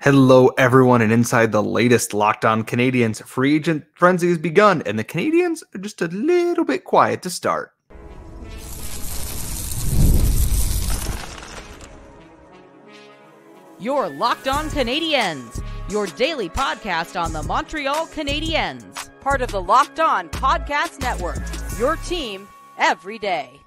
Hello, everyone, and inside the latest Locked On Canadiens, free agent frenzy has begun, and the Canadiens are just a little bit quiet to start. You're Locked On Canadiens, your daily podcast on the Montreal Canadiens, part of the Locked On Podcast Network, your team every day.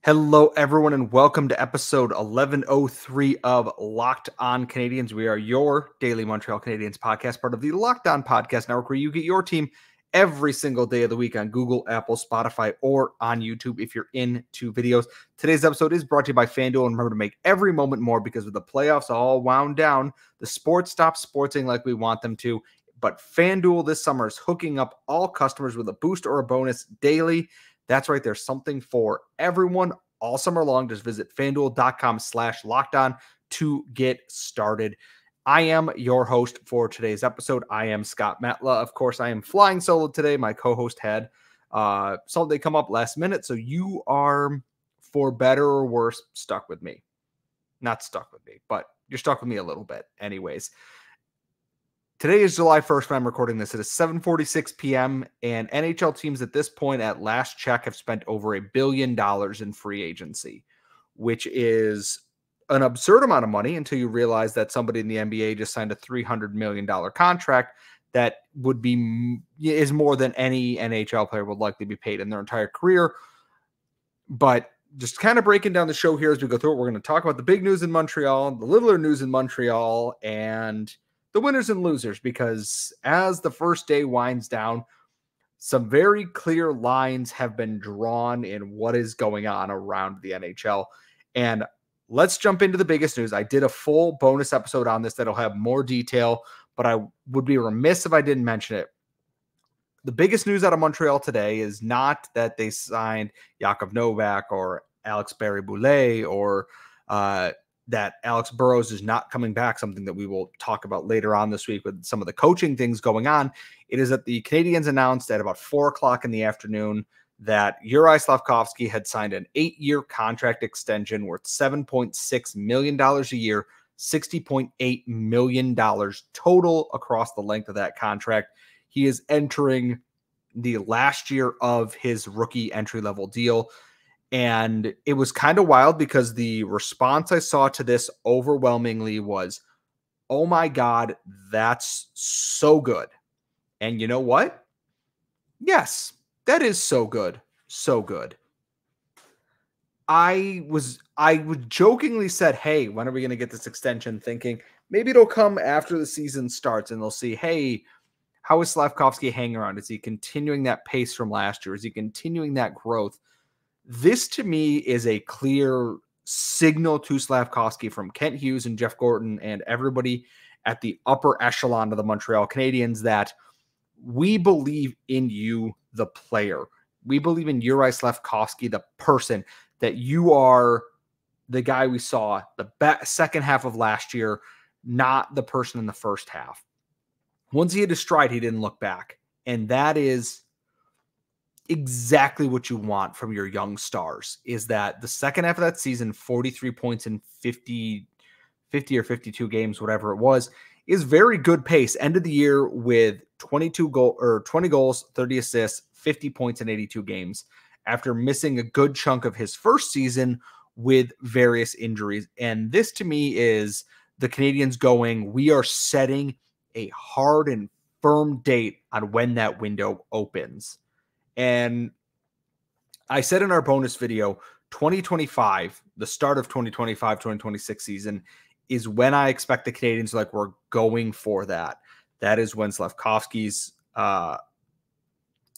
Hello, everyone, and welcome to episode 1103 of Locked On Canadiens. We are your daily Montreal Canadiens podcast, part of the Locked On Podcast Network, where you get your team every single day of the week on Google, Apple, Spotify, or on YouTube if you're into videos. Today's episode is brought to you by FanDuel, and remember to make every moment more, because with the playoffs all wound down, the sports stop sportsing like we want them to. But FanDuel this summer is hooking up all customers with a boost or a bonus daily. That's right. There's something for everyone all summer long. Just visit FanDuel.com/lockedon to get started. I am your host for today's episode. I am Scott Matla. Of course, I am flying solo today. My co-host had something come up last minute. So you are, for better or worse, stuck with me. Not stuck with me, but you're stuck with me a little bit. Anyways. Today is July 1st when I'm recording this. It is 7:46 p.m. and NHL teams at this point, at last check, have spent over $1 billion in free agency, which is an absurd amount of money until you realize that somebody in the NBA just signed a $300 million contract that is more than any NHL player would likely be paid in their entire career. But just kind of breaking down the show here as we go through it, we're going to talk about the big news in Montreal, the littler news in Montreal, and the winners and losers, because as the first day winds down, some very clear lines have been drawn in what is going on around the NHL. And let's jump into the biggest news. I did a full bonus episode on this that'll have more detail, but I would be remiss if I didn't mention it. The biggest news out of Montreal today is not that they signed Yakov Novak or Alex Barré-Boulet or that Alex Burrows is not coming back, something that we will talk about later on this week with some of the coaching things going on. It is that the Canadiens announced at about 4 o'clock in the afternoon that Juraj Slafkovsky had signed an 8-year contract extension worth $7.6 million a year, $60.8 million total across the length of that contract. He is entering the last year of his rookie entry-level deal. And it was kind of wild because the response I saw to this overwhelmingly was, oh my God, that's so good. And you know what? Yes, that is so good. So good. I would jokingly said, hey, when are we going to get this extension? Thinking maybe it'll come after the season starts and they'll see, hey, how is Slafkovsky hanging around? Is he continuing that pace from last year? Is he continuing that growth? This, to me, is a clear signal to Slafkovsky from Kent Hughes and Jeff Gorton and everybody at the upper echelon of the Montreal Canadiens that we believe in you, the player. We believe in Juraj Slafkovsky, the person, that you are the guy we saw the second half of last year, not the person in the first half. Once he hit his stride, he didn't look back. And that is exactly what you want from your young stars, is that the second half of that season, 43 points in 50 or 52 games, whatever it was, is very good pace. End of the year with 20 goals, 30 assists, 50 points in 82 games after missing a good chunk of his first season with various injuries. And this, to me, is the Canadiens going, we are setting a hard and firm date on when that window opens. And I said in our bonus video, 2025, the start of 2025-2026 season is when I expect the Canadiens, like, we're going for that. That is when Slafkovsky's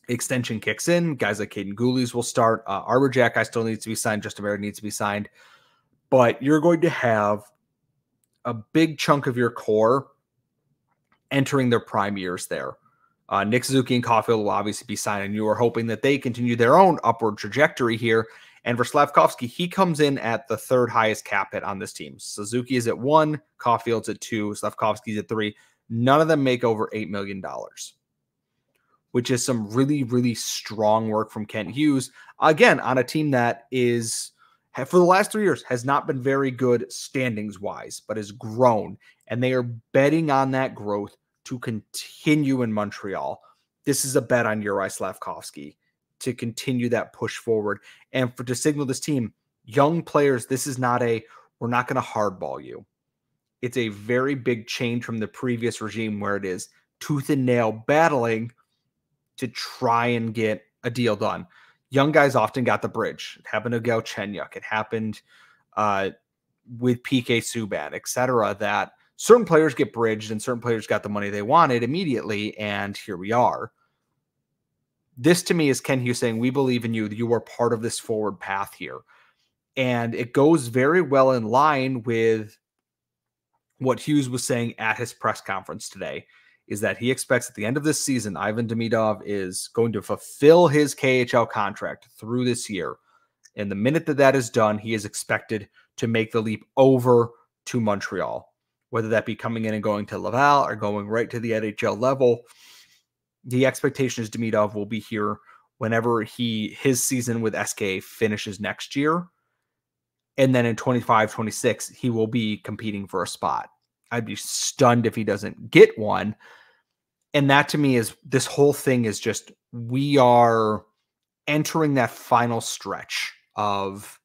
extension kicks in. Guys like Caden Gouli's will start. Arbor Jack still needs to be signed. Justin Barrett needs to be signed. But you're going to have a big chunk of your core entering their prime years there. Nick Suzuki and Caulfield will obviously be signed, and you are hoping that they continue their own upward trajectory here. And for Slafkovsky, he comes in at the third highest cap hit on this team. Suzuki is at 1, Caulfield's at 2, Slafkovsky's at 3. None of them make over $8 million, which is some really, really strong work from Kent Hughes. Again, on a team that is for the last 3 years, has not been very good standings-wise, but has grown. And they are betting on that growth to continue in Montreal. This is a bet on Juraj Slafkovsky to continue that push forward. And to signal this team, young players, this is not we're not going to hardball you. It's a very big change from the previous regime where it is tooth and nail battling to try and get a deal done. Young guys often got the bridge. It happened to Galchenyuk. It happened with PK Subban, etc. That certain players get bridged and certain players got the money they wanted immediately, and here we are. This to me is Ken Hughes saying, we believe in you. You are part of this forward path here. And it goes very well in line with what Hughes was saying at his press conference today, is that he expects at the end of this season, Ivan Demidov is going to fulfill his KHL contract through this year. And the minute that is done, he is expected to make the leap over to Montreal, whether that be coming in and going to Laval or going right to the NHL level. The expectation is Demidov will be here whenever his season with SK finishes next year. And then in 25, 26, he will be competing for a spot. I'd be stunned if he doesn't get one. And that to me is, this whole thing is just, we are entering that final stretch of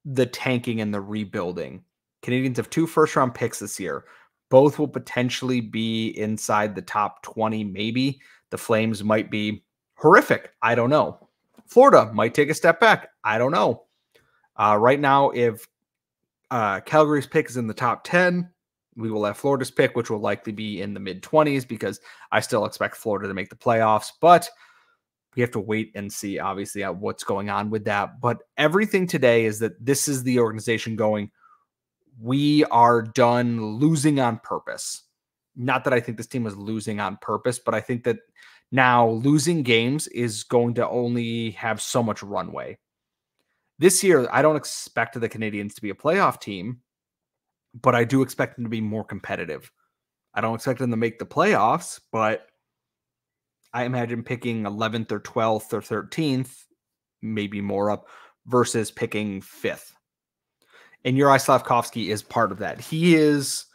the tanking and the rebuilding. Canadians have 2 first-round picks this year. Both will potentially be inside the top 20, maybe. The Flames might be horrific. I don't know. Florida might take a step back. I don't know. Right now, if Calgary's pick is in the top 10, we will have Florida's pick, which will likely be in the mid-20s, because I still expect Florida to make the playoffs. But we have to wait and see, obviously, what's going on with that. But everything today is that this is the organization going, we are done losing on purpose. Not that I think this team was losing on purpose, but I think that now losing games is going to only have so much runway. This year, I don't expect the Canadiens to be a playoff team, but I do expect them to be more competitive. I don't expect them to make the playoffs, but I imagine picking 11th or 12th or 13th, maybe more up, versus picking 5th. And Juraj Slafkovsky is part of that. He is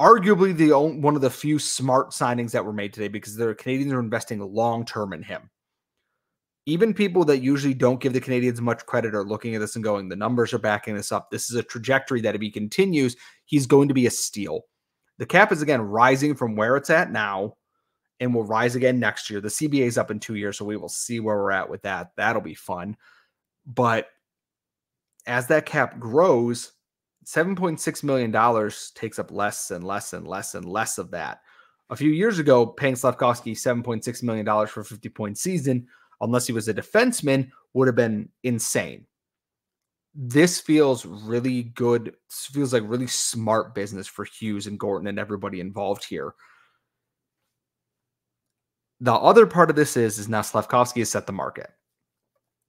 arguably one of the few smart signings that were made today, because the Canadiens are investing long-term in him. Even people that usually don't give the Canadiens much credit are looking at this and going, the numbers are backing this up. This is a trajectory that if he continues, he's going to be a steal. The cap is, again, rising from where it's at now and will rise again next year. The CBA is up in 2 years, so we will see where we're at with that. That'll be fun. But as that cap grows, $7.6 million takes up less and less and less and less of that. A few years ago, paying Slafkovsky $7.6 million for a 50-point season, unless he was a defenseman, would have been insane. This feels really good. This feels like really smart business for Hughes and Gorton and everybody involved here. The other part of this is now Slafkovsky has set the market.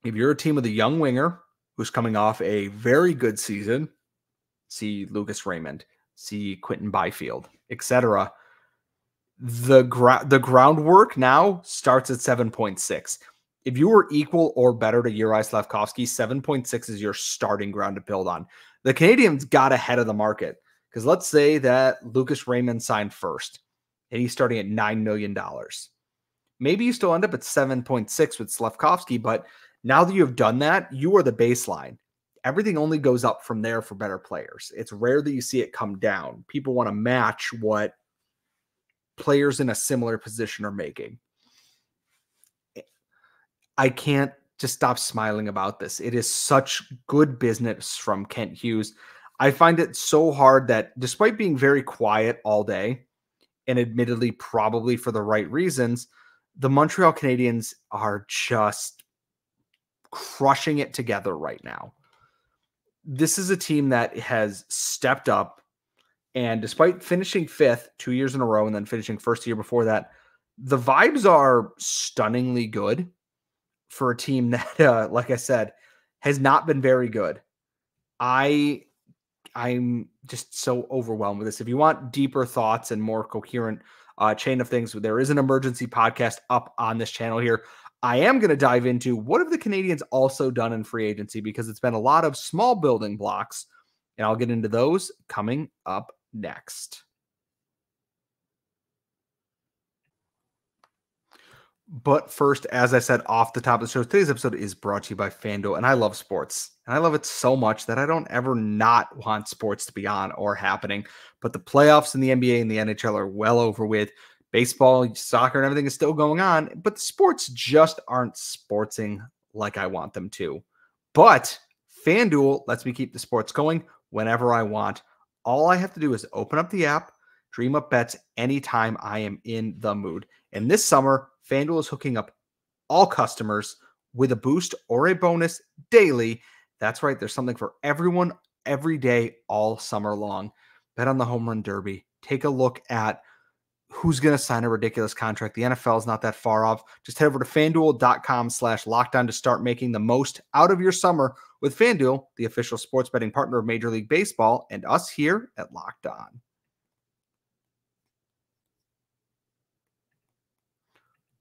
If you're a team with a young winger who's coming off a very good season, see Lucas Raymond, see Quentin Byfield, etc., the groundwork now starts at 7.6. If you were equal or better to Juraj Slafkovsky, 7.6 is your starting ground to build on. The Canadiens got ahead of the market, because let's say that Lucas Raymond signed first and he's starting at $9 million. Maybe you still end up at 7.6 with Slafkovsky, but now that you have done that, you are the baseline. Everything only goes up from there for better players. It's rare that you see it come down. People want to match what players in a similar position are making. I can't just stop smiling about this. It is such good business from Kent Hughes. I find it so hard that, despite being very quiet all day, and admittedly probably for the right reasons, the Montreal Canadiens are just crushing it together right now. This is a team that has stepped up, and despite finishing 5th 2 years in a row and then finishing first year before that, the vibes are stunningly good for a team that, like I said, has not been very good. I'm just so overwhelmed with this. If you want deeper thoughts and more coherent chain of things, there is an emergency podcast up on this channel here. I am going to dive into what have the Canadiens also done in free agency, because it's been a lot of small building blocks, and I'll get into those coming up next. But first, as I said off the top of the show, today's episode is brought to you by FanDuel, and I love sports. And I love it so much that I don't ever not want sports to be on or happening. But the playoffs in the NBA and the NHL are well over with. Baseball, soccer, and everything is still going on, but the sports just aren't sportsing like I want them to. But FanDuel lets me keep the sports going whenever I want. All I have to do is open up the app, dream up bets anytime I am in the mood. And this summer, FanDuel is hooking up all customers with a boost or a bonus daily. That's right. There's something for everyone every day, all summer long. Bet on the home run derby. Take a look at who's going to sign a ridiculous contract. The NFL is not that far off. Just head over to FanDuel.com/lockedon to start making the most out of your summer with FanDuel, the official sports betting partner of Major League Baseball, and us here at Locked On.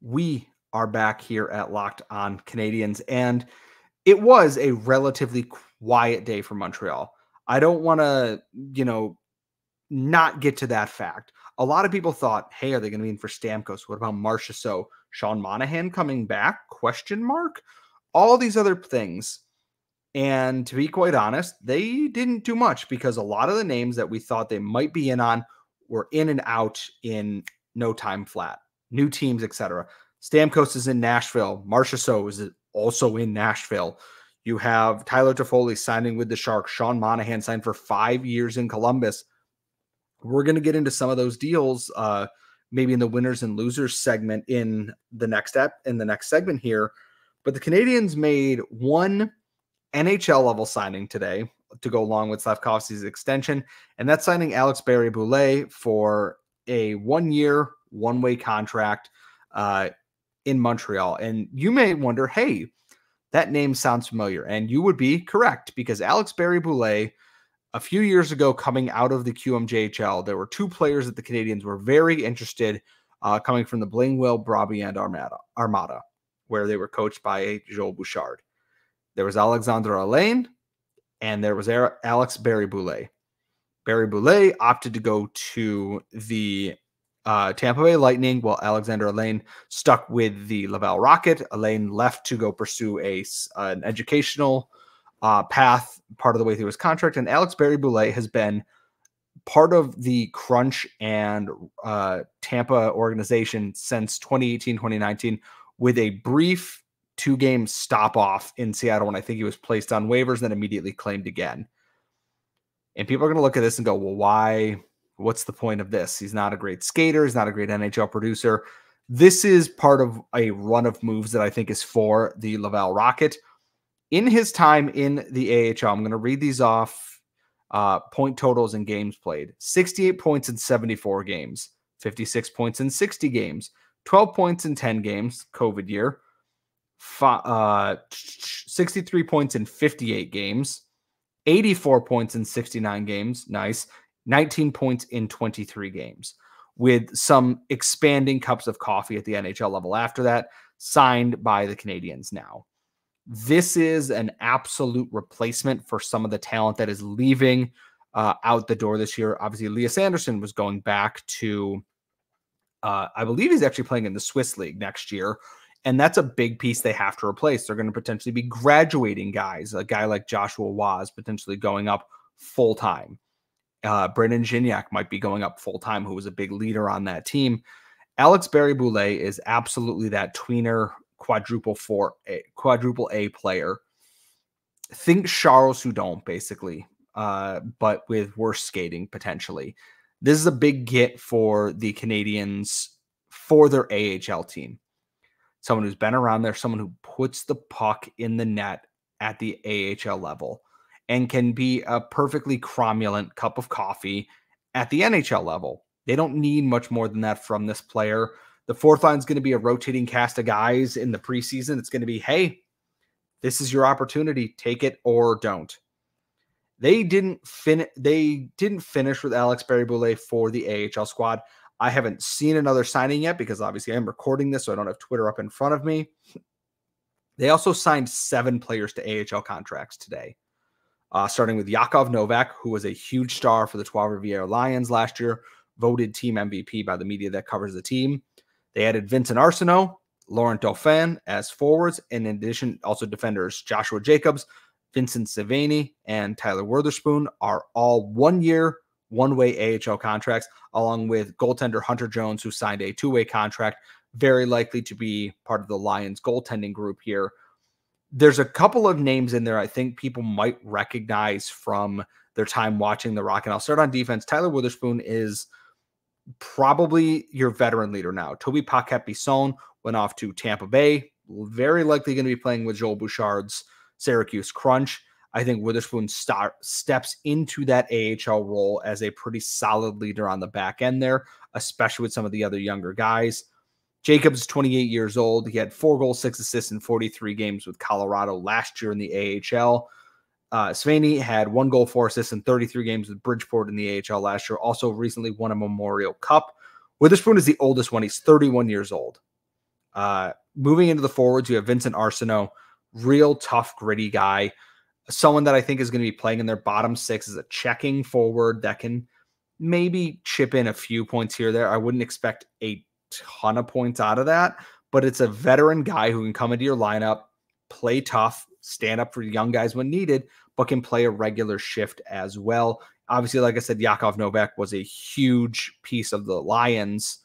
We are back here at Locked On Canadiens, and it was a relatively quiet day for Montreal. I don't want to, not get to that fact. A lot of people thought, hey, are they going to be in for Stamkos? What about Marchessault? Sean Monahan coming back? ? All these other things. And to be quite honest, they didn't do much, because a lot of the names that we thought they might be in on were in and out in no time flat. New teams, etc. Stamkos is in Nashville. Marchessault is also in Nashville. You have Tyler Toffoli signing with the Sharks. Sean Monahan signed for 5 years in Columbus. We're going to get into some of those deals, maybe in the winners and losers segment in the next segment here. But the Canadiens made one NHL level signing today to go along with Slafkovsky's extension, and that's signing Alex Barré-Boulet for a 1-year, one-way contract in Montreal. And you may wonder, hey, that name sounds familiar. And you would be correct, because Alex Barré-Boulet, a few years ago, coming out of the QMJHL, there were two players that the Canadiens were very interested coming from the Blainville-Brabant Armada, where they were coached by Joel Bouchard. There was Alexandre Alain, and there was Alex Barré-Boulet. Barré-Boulet opted to go to the Tampa Bay Lightning, while Alexandre Alain stuck with the Laval Rocket. Alain left to go pursue an educational path part of the way through his contract, and Alex Barré-Boulet has been part of the Crunch and Tampa organization since 2018-2019, with a brief 2-game stop-off in Seattle when I think he was placed on waivers, then immediately claimed again. And people are going to look at this and go, well, why? What's the point of this? He's not a great skater. He's not a great NHL producer. This is part of a run of moves that I think is for the Laval Rocket. In his time in the AHL, I'm going to read these off, point totals and games played. 68 points in 74 games, 56 points in 60 games, 12 points in 10 games, COVID year, 63 points in 58 games, 84 points in 69 games, nice, 19 points in 23 games, with some expanding cups of coffee at the NHL level after that, signed by the Canadiens now. This is an absolute replacement for some of the talent that is leaving out the door this year. Obviously, Elias Anderson was going back to, I believe he's actually playing in the Swiss League next year, and that's a big piece they have to replace. They're going to potentially be graduating guys, a guy like Joshua Waz potentially going up full-time. Brendan Gignac might be going up full-time, who was a big leader on that team. Alex Barré-Boulet is absolutely that tweener quadruple A player. Think Charles Hudon, basically, but with worse skating potentially. This is a big get for the Canadiens for their AHL team. Someone who's been around there, someone who puts the puck in the net at the AHL level and can be a perfectly cromulent cup of coffee at the NHL level. They don't need much more than that from this player. The fourth line is going to be a rotating cast of guys in the preseason. It's going to be, hey, this is your opportunity. Take it or don't. They didn't finish with Alex Barré-Boulet for the AHL squad. I haven't seen another signing yet because obviously I'm recording this, so I don't have Twitter up in front of me. They also signed 7 players to AHL contracts today, starting with Yakov Novak, who was a huge star for the Trois-Rivières Lions last year, voted team MVP by the media that covers the team. They added Vincent Arsenault, Laurent Dauphin as forwards, and in addition, also defenders Joshua Jacobs, Vincent Savani, and Tyler Witherspoon are all 1-year, one-way AHL contracts, along with goaltender Hunter Jones, who signed a 2-way contract, very likely to be part of the Lions goaltending group here. There's a couple of names in there I think people might recognize from their time watching the Rocket. I'll start on defense. Tyler Witherspoon is probably your veteran leader now. Toby Paquette-Bisson went off to Tampa Bay, very likely going to be playing with Joel Bouchard's Syracuse Crunch. I think Witherspoon steps into that AHL role as a pretty solid leader on the back end there, especially with some of the other younger guys. Jacobs is 28 years old. He had 4 goals, 6 assists in 43 games with Colorado last year in the AHL. Savani had 1 goal, 4 assists in 33 games with Bridgeport in the AHL last year. Also recently won a Memorial Cup. Witherspoon is the oldest one. He's 31 years old. Moving into the forwards, you have Vincent Arsenault, real tough, gritty guy. Someone that I think is going to be playing in their bottom 6 as a checking forward that can maybe chip in a few points here or there. I wouldn't expect a ton of points out of that, but it's a veteran guy who can come into your lineup, play tough, stand up for young guys when needed, but can play a regular shift as well. Obviously, like I said, Yakov Novak was a huge piece of the Lions'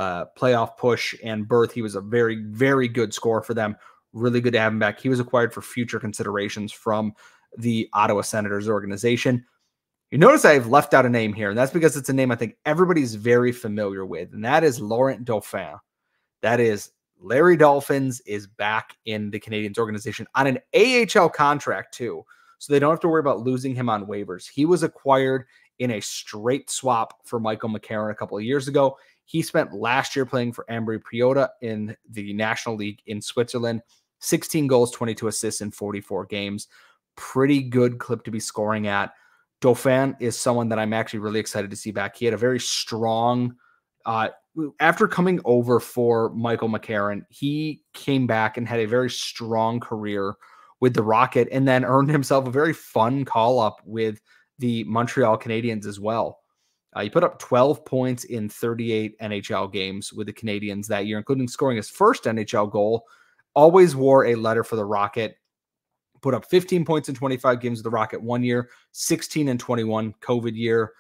playoff push and berth. He was a very, very good scorer for them. Really good to have him back. He was acquired for future considerations from the Ottawa Senators organization. You notice I've left out a name here, and that's because it's a name I think everybody's very familiar with, and that is Laurent Dauphin. That is Larry Dolphins is back in the Canadiens organization on an AHL contract too, so they don't have to worry about losing him on waivers. He was acquired in a straight swap for Michael McCarron a couple of years ago. He spent last year playing for Ambry Piotta in the National League in Switzerland. 16 goals, 22 assists in 44 games. Pretty good clip to be scoring at. Dauphin is someone that I'm actually really excited to see back. He had a very strong, after coming over for Michael McCarron, he came back and had a very strong career with the Rocket and then earned himself a very fun call-up with the Montreal Canadiens as well. He put up 12 points in 38 NHL games with the Canadiens that year, including scoring his first NHL goal. Always wore a letter for the Rocket. Put up 15 points in 25 games with the Rocket one year, 16 and 21 COVID year,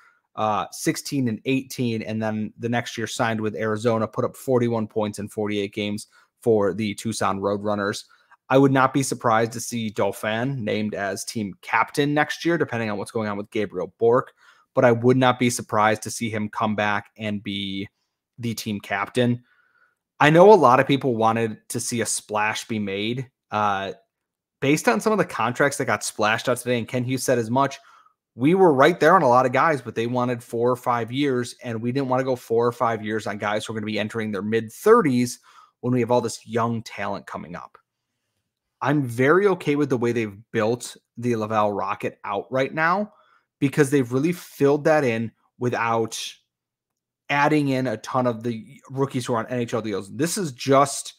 16 and 18. And then the next year signed with Arizona, put up 41 points in 48 games for the Tucson Roadrunners. I would not be surprised to see Dauphin named as team captain next year, depending on what's going on with Gabriel Bourque. But I would not be surprised to see him come back and be the team captain. I know a lot of people wanted to see a splash be made. Based on some of the contracts that got splashed out today, and Ken Hughes said as much, we were right there on a lot of guys, but they wanted 4 or 5 years, and we didn't want to go 4 or 5 years on guys who are going to be entering their mid-30s when we have all this young talent coming up. I'm very okay with the way they've built the Laval Rocket out right now because they've really filled that in without adding in a ton of the rookies who are on NHL deals. This is just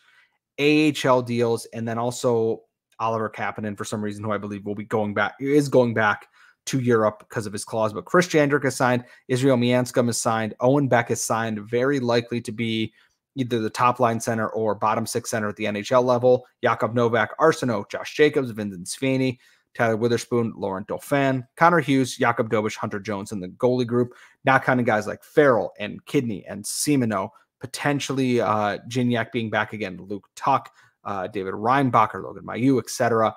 AHL deals, and then also Oliver Kapanen, for some reason, who I believe will be going back to Europe because of his clause. But Chris Jandrick is signed. Israel Mianskum is signed. Owen Beck is signed, very likely to be either the top line center or bottom 6 center at the NHL level. Yakov Novak, Arsenault, Josh Jacobs, Vincent Savani, Tyler Witherspoon, Laurent Dauphin, Connor Hughes, Jakob Dobish, Hunter Jones in the goalie group. Now kind of guys like Farrell and Kidney and Simoneau, potentially Gignac being back again, Luke Tuck, David Reinbacher, Logan Mailloux, etc.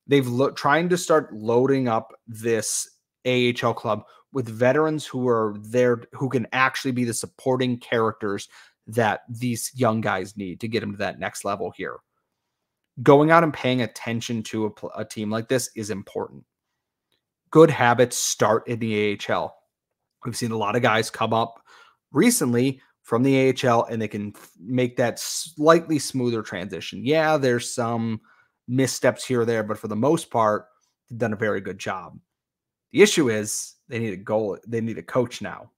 They've trying to start loading up this AHL club with veterans who are there, who can actually be the supporting characters that these young guys need to get them to that next level here. Going out and paying attention to a team like this is important. Good habits start in the AHL. We've seen a lot of guys come up recently from the AHL, and they can make that slightly smoother transition. Yeah, there's some missteps here or there, but for the most part, they've done a very good job. The issue is they need a goal. They need a coach now.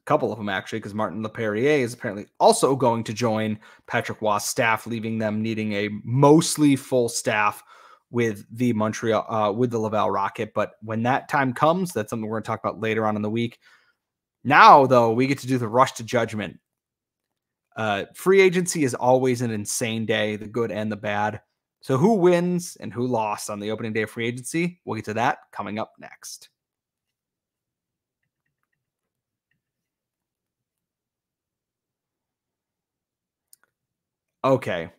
couple of them actually, because Martin Leperrier is apparently also going to join Patrick Roy's staff, leaving them needing a mostly full staff with the Laval Rocket. But when that time comes, that's something we're going to talk about later on in the week. Now, though, we get to do the rush to judgment. Free agency is always an insane day, the good and the bad. So who wins and who lost on the opening day of free agency? We'll get to that coming up next. Okay.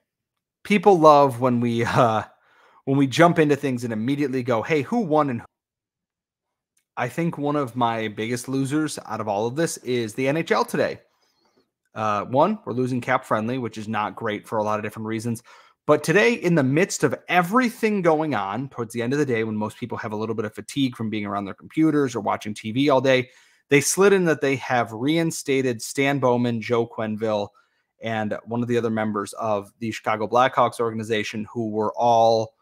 People love when we jump into things and immediately go, hey, who won and who? I think one of my biggest losers out of all of this is the NHL today. One, we're losing cap friendly, which is not great for a lot of different reasons. But today, in the midst of everything going on, towards the end of the day, when most people have a little bit of fatigue from being around their computers or watching TV all day, they slid in that they have reinstated Stan Bowman, Joe Quenneville, and one of the other members of the Chicago Blackhawks organization, who were all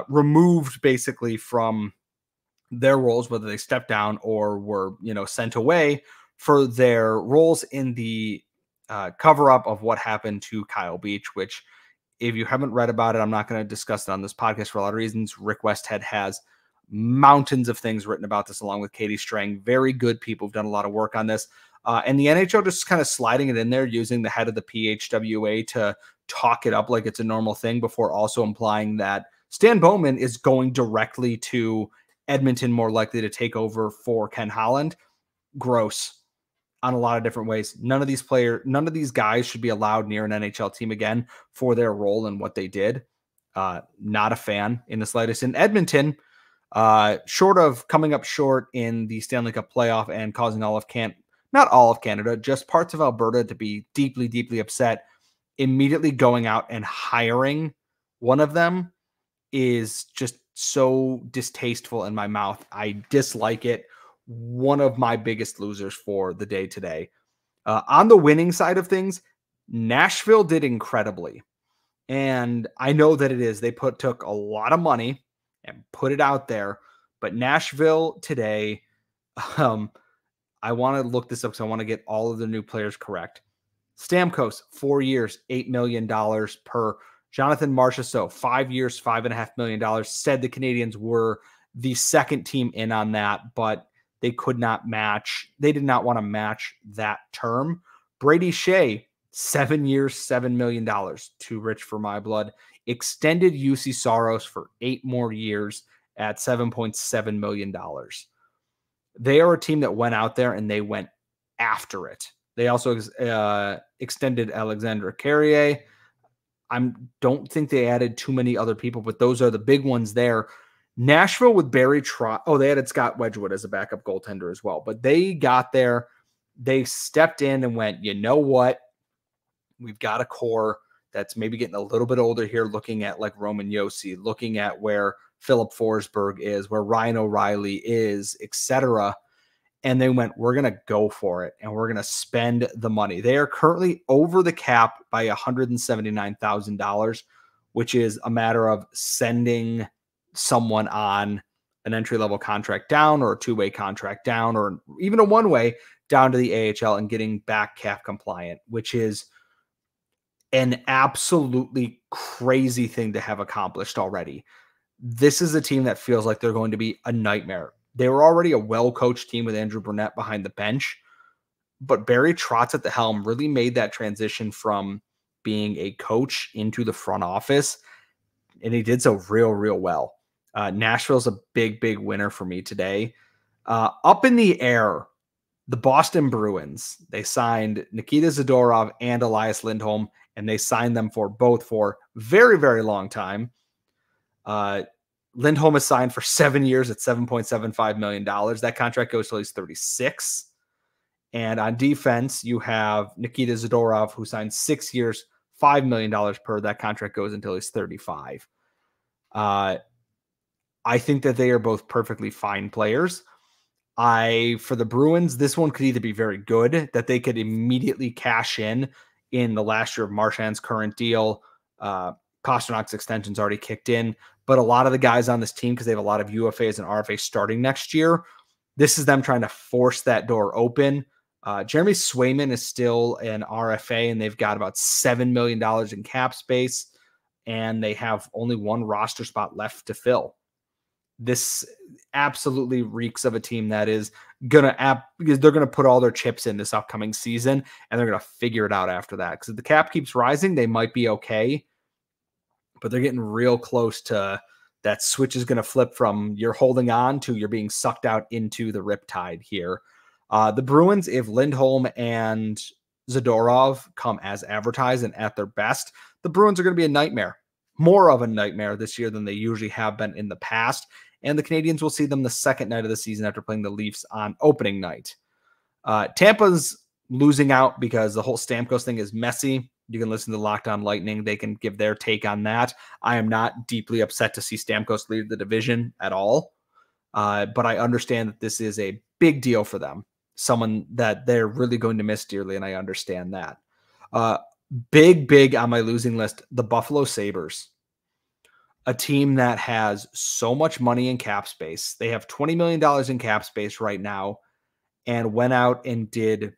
removed basically from their roles, whether they stepped down or were, sent away for their roles in the cover-up of what happened to Kyle Beach, which, if you haven't read about it, I'm not going to discuss it on this podcast for a lot of reasons. Rick Westhead has mountains of things written about this, along with Katie Strang. Very good people who've done a lot of work on this. And the NHL just kind of sliding it in there, using the head of the PHWA to talk it up like it's a normal thing, before also implying that Stan Bowman is going directly to Edmonton, more likely to take over for Ken Holland. Gross on a lot of different ways. None of these guys should be allowed near an NHL team again for their role in what they did. Not a fan in the slightest. In Edmonton, short of coming up short in the Stanley Cup playoff and causing not all of Canada, just parts of Alberta to be deeply, deeply upset, immediately going out and hiring one of them is just so distasteful in my mouth. I dislike it. One of my biggest losers for the day today. On the winning side of things, Nashville did incredibly. And I know that it is. They took a lot of money and put it out there. But Nashville today, I want to look this up because I want to get all of the new players correct. Stamkos, 4 years, $8 million per. Jonathan Marchessault, 5 years, $5.5 million. Said the Canadiens were the second team in on that, but they could not match. They did not want to match that term. Brady Shea, 7 years, $7 million. Too rich for my blood. Extended UC Saros for 8 more years at $7.7 million. They are a team that went out there and they went after it. They also extended Alexandre Carrier. I don't think they added too many other people, but those are the big ones there. Nashville with Barry Trotz. Oh, they added Scott Wedgwood as a backup goaltender as well. But they got there. They stepped in and went, you know what? We've got a core that's maybe getting a little bit older here, looking at like Roman Josi, looking at where Philip Forsberg is, where Ryan O'Reilly is, etc. And they went, we're going to go for it, and we're going to spend the money. They are currently over the cap by $179,000, which is a matter of sending someone on an entry-level contract down, or a two-way contract down, or even a one-way down to the AHL and getting back cap compliant, which is an absolutely crazy thing to have accomplished already. This is a team that feels like they're going to be a nightmare. They were already a well-coached team with Andrew Burnett behind the bench, but Barry Trotz at the helm really made that transition from being a coach into the front office, and he did so real, real well. Nashville's a big, big winner for me today. Up in the air, the Boston Bruins, they signed Nikita Zadorov and Elias Lindholm, and they signed them for very, very long time. Lindholm is signed for 7 years at $7.75 million. That contract goes till he's 36. And on defense, you have Nikita Zadorov, who signed 6 years, $5 million per. That contract goes until he's 35. I think that they are both perfectly fine players. For the Bruins, this one could either be very good, that they could immediately cash in the last year of Marchand's current deal. Pasternak's extension's already kicked in, but a lot of the guys on this team, because they have a lot of UFAs and RFAs starting next year, this is them trying to force that door open. Jeremy Swayman is still an RFA, and they've got about $7 million in cap space, and they have only one roster spot left to fill. This absolutely reeks of a team that is because they're going to put all their chips in this upcoming season, and they're going to figure it out after that. Because if the cap keeps rising, they might be okay, but they're getting real close to that switch is going to flip from you're holding on to you're being sucked out into the riptide here. The Bruins, if Lindholm and Zadorov come as advertised and at their best, the Bruins are going to be a nightmare. More of a nightmare this year than they usually have been in the past. And the Canadiens will see them the second night of the season after playing the Leafs on opening night. Tampa's losing out because the whole Stamkos thing is messy. You can listen to Locked On Lightning. They can give their take on that. I am not deeply upset to see Stamkos leave the division at all. But I understand that this is a big deal for them. Someone that they're really going to miss dearly, and I understand that. Big on my losing list, the Buffalo Sabres. A team that has so much money in cap space. They have $20 million in cap space right now and went out and did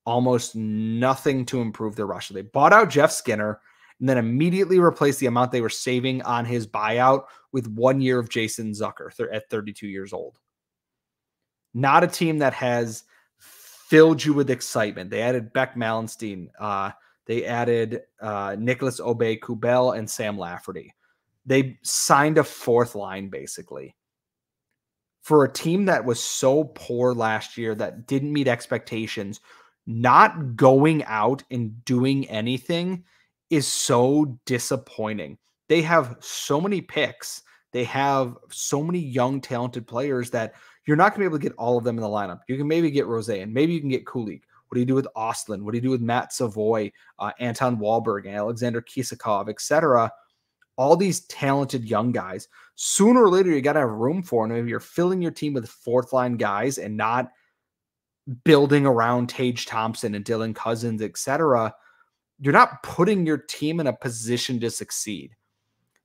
almost nothing to improve their roster. They bought out Jeff Skinner and then immediately replaced the amount they were saving on his buyout with 1 year of Jason Zucker at 32 years old. Not a team that has filled you with excitement. They added Beck Malenstein. They added Nicholas Aubé-Kubel and Sam Lafferty. They signed a fourth line, basically. For a team that was so poor last year, that didn't meet expectations, not going out and doing anything is so disappointing. They have so many picks. They have so many young, talented players that you're not going to be able to get all of them in the lineup. You can maybe get Rosen. Maybe you can get Kulik. What do you do with Ostlund? What do you do with Matt Savoy, Anton Wahlberg, Alexander Kisakov, etc.? All these talented young guys. Sooner or later, you got to have room for them. If you're filling your team with fourth-line guys and not building around Tage Thompson and Dylan Cousins, etc., you're not putting your team in a position to succeed.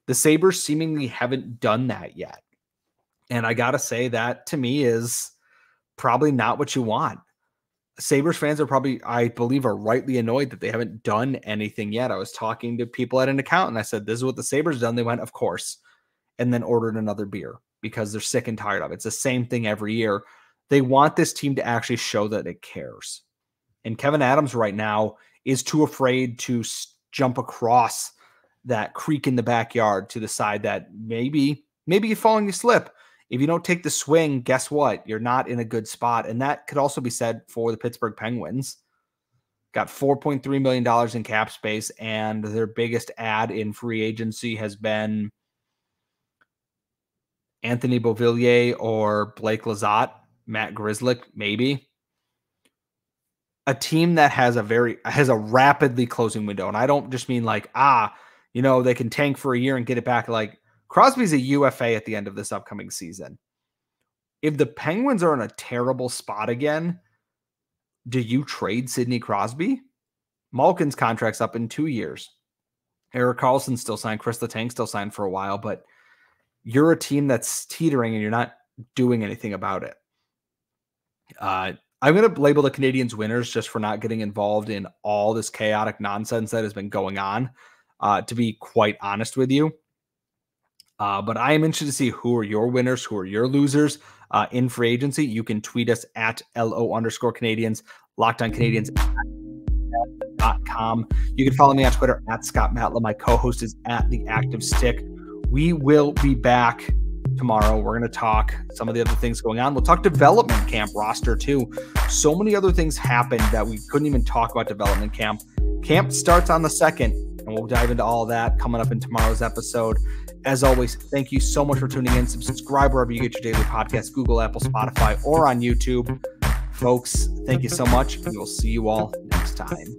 The Sabres seemingly haven't done that yet. And I got to say that, to me, is probably not what you want. Sabres fans are probably, I believe, are rightly annoyed that they haven't done anything yet. I was talking to people at an account and I said, this is what the Sabres done. They went, of course, and then ordered another beer because they're sick and tired of it. It's the same thing every year. They want this team to actually show that it cares. And Kevin Adams right now is too afraid to jump across that creek in the backyard to the side that maybe you fall and you slip. If you don't take the swing, guess what? You're not in a good spot. And that could also be said for the Pittsburgh Penguins. Got $4.3 million in cap space, and their biggest add in free agency has been Anthony Beauvillier or Blake Lizotte, Matt Grzelcyk, maybe. A team that has a rapidly closing window. And I don't just mean like, they can tank for a year and get it back. Like, Crosby's a UFA at the end of this upcoming season. If the Penguins are in a terrible spot again, do you trade Sidney Crosby? Malkin's contract's up in 2 years. Erik Karlsson still signed. Chris Letang still signed for a while, but you're a team that's teetering and you're not doing anything about it. I'm going to label the Canadiens winners just for not getting involved in all this chaotic nonsense that has been going on, to be quite honest with you. But I am interested to see who are your winners, who are your losers in free agency. You can tweet us at LO_Canadiens, LockedOnCanadiens.com. You can follow me on Twitter at Scott Matla. My co-host is at The Active Stick. We will be back tomorrow. We're going to talk some of the other things going on. We'll talk development camp roster too. So many other things happened that we couldn't even talk about development camp. Camp starts on the 2nd, and we'll dive into all that coming up in tomorrow's episode. As always, thank you so much for tuning in. Subscribe wherever you get your daily podcast, Google, Apple, Spotify, or on YouTube. Folks, thank you so much. We will see you all next time.